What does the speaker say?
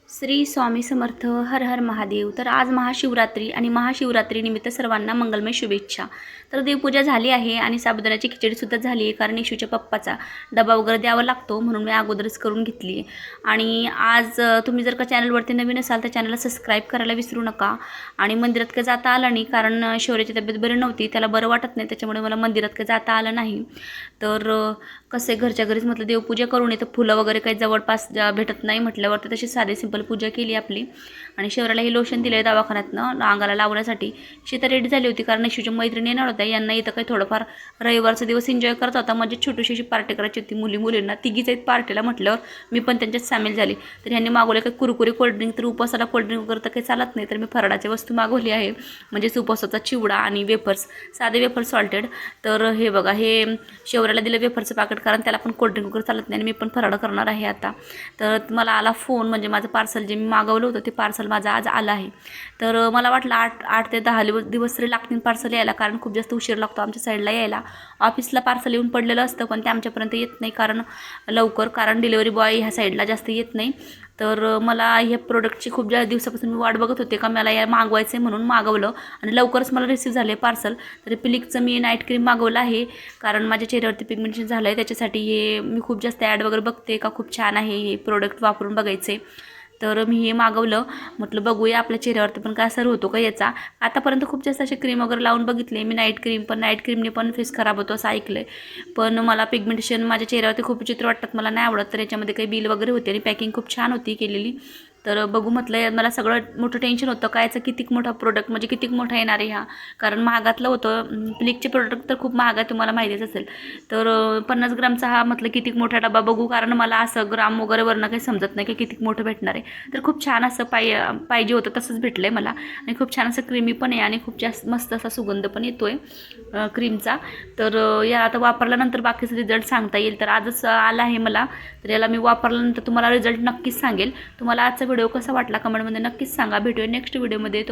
श्री स्वामी समर्थ. हर हर महादेव. तर आज महाशिवरात्री आणि महाशिवरात्रीनिमित्त सर्वांना मंगलमय शुभेच्छा. तर देवपूजा झाली आहे आणि साबुदाण्याची खिचडीसुद्धा झाली आहे, कारण इशूच्या पप्पाचा डबा वगैरे द्यावा लागतो म्हणून मी अगोदरच करून घेतली आहे. आणि आज तुम्ही जर का चॅनलवरती नवीन असाल तर चॅनलला सबस्क्राईब करायला विसरू नका. आणि मंदिरात काही जाता आलं नाही, कारण शौर्याची तब्येत बरी नव्हती, त्याला बरं वाटत नाही, त्याच्यामुळे मला मंदिरात काही जाता आलं नाही. तर कसे घरच्या घरीच म्हटलं देवपूजा करून येतं, फुलं वगैरे काही जवळपास भेटत नाही म्हटल्यावर तर तशी साधी सिंपल पूजा केली आपली. आणि शौर्याला हे लोशन दिलं आहे दवाखान्यातनं अंगाला लावण्यासाठी. शीता रेडी झाली होती, कारण इशूच्या मैत्रिणी येणार होत्या, यांना इथं काही थोडंफार रविवारचा दिवस एन्जॉय करत होता. म्हणजे छोटीशी पार्टी करायची होती, मुलींना तिघीच आहेत पार्टीला म्हटल्यावर मी पण त्यांच्यात सामील झाली. तर ह्यांनी मागवले काही कुरकुरी कोल्ड्रिंक, तर उपवासाला कोल्ड्रिंक वगैरे तर काही चालत नाही, तर मी फराळाची वस्तू मागवली आहे, म्हणजेच उपवासाचा चिवडा आणि वेफर्स, साधे वेफर्स सॉल्टेड. तर हे बघा, हे शौर्याला दिलं वेफरचं पाकिट, कारण त्याला पण कोल्ड्रिंक वगैरे चालत नाही आणि मी पण फराळ करणार आहे आता. तर मला आला फोन, म्हणजे माझं पार्सल जे मी मागवलं होतं ते पार्सल माझं आज आलं आहे. तर मला वाटलं 8 ते 10 दिवस तरी लागतील पार्सल यायला, कारण खूप जास्त उशीर लागतो आमच्या साईडला यायला. ऑफिसला पार्सल येऊन पडलेलं असतं पण ते आमच्यापर्यंत येत नाही कारण लवकर, कारण डिलेवरी बॉय ह्या साईडला जास्त येत नाही. तर मला ह्या प्रोडक्टची खूप दिवसापासून मी वाट बघत होते का मला या मागवायचं आहे, म्हणून मागवलं आणि लवकरच मला रिसीव झाले पार्सल. तर पिलिकचं मी नाईट क्रीम मागवलं आहे, कारण माझ्या चेहऱ्यावरती पिगमेंटेशन झालं आहे, त्याच्यासाठी हे मी खूप जास्त ॲड वगैरे बघते का खूप छान आहे हे प्रोडक्ट, वापरून बघायचे. तर मी हे मागवलं, म्हटलं बघूया आपल्या चेहऱ्यावरती पण काय असर होतो का याचा. आतापर्यंत खूप जास्त असे क्रीम वगैरे लावून बघितले मी, नाईट क्रीमने पण फेस खराब होतो असं ऐकलं आहे. पण मला पिगमेंटेशन माझ्या चेहऱ्यावरती खूप विचित्र वाटतात, मला नाही आवडत. तर याच्यामध्ये काही बिल वगैरे होते आणि पॅकिंग खूप छान होती केलेली. तर बघू म्हटलं, मला सगळं मोठं टेन्शन होतं काय याचं कितीक मोठा प्रोडक्ट, म्हणजे कितीक मोठा येणार आहे ह्या, कारण महागातलं होतं. प्लिकचे प्रोडक्ट तर खूप महाग आहे, तुम्हाला माहितीच असेल. तर 50 ग्रामचा हा म्हटलं कितीक मोठा डबा बघू, कारण मला असं ग्राम वगैरे वरनं काही समजत नाही की कितीक मोठं भेटणार आहे. तर खूप छान असं पाहिजे होतं तसंच भेटलं आहे मला, आणि खूप छान असं क्रीमी पण आहे आणि खूप जास्त मस्त असा सुगंध पण येतो आहे क्रीमचा. तर या आता वापरल्यानंतर बाकीचं रिझल्ट सांगता येईल. तर आजच आला आहे मला, तर याला मी वापरल्यानंतर तुम्हाला रिझल्ट नक्कीच सांगेल. तुम्हाला आजचा व्हिडिओ कसा वाटला कमेंटमध्ये नक्कीच सांगा. भेटूया नेक्स्ट व्हिडिओमध्ये.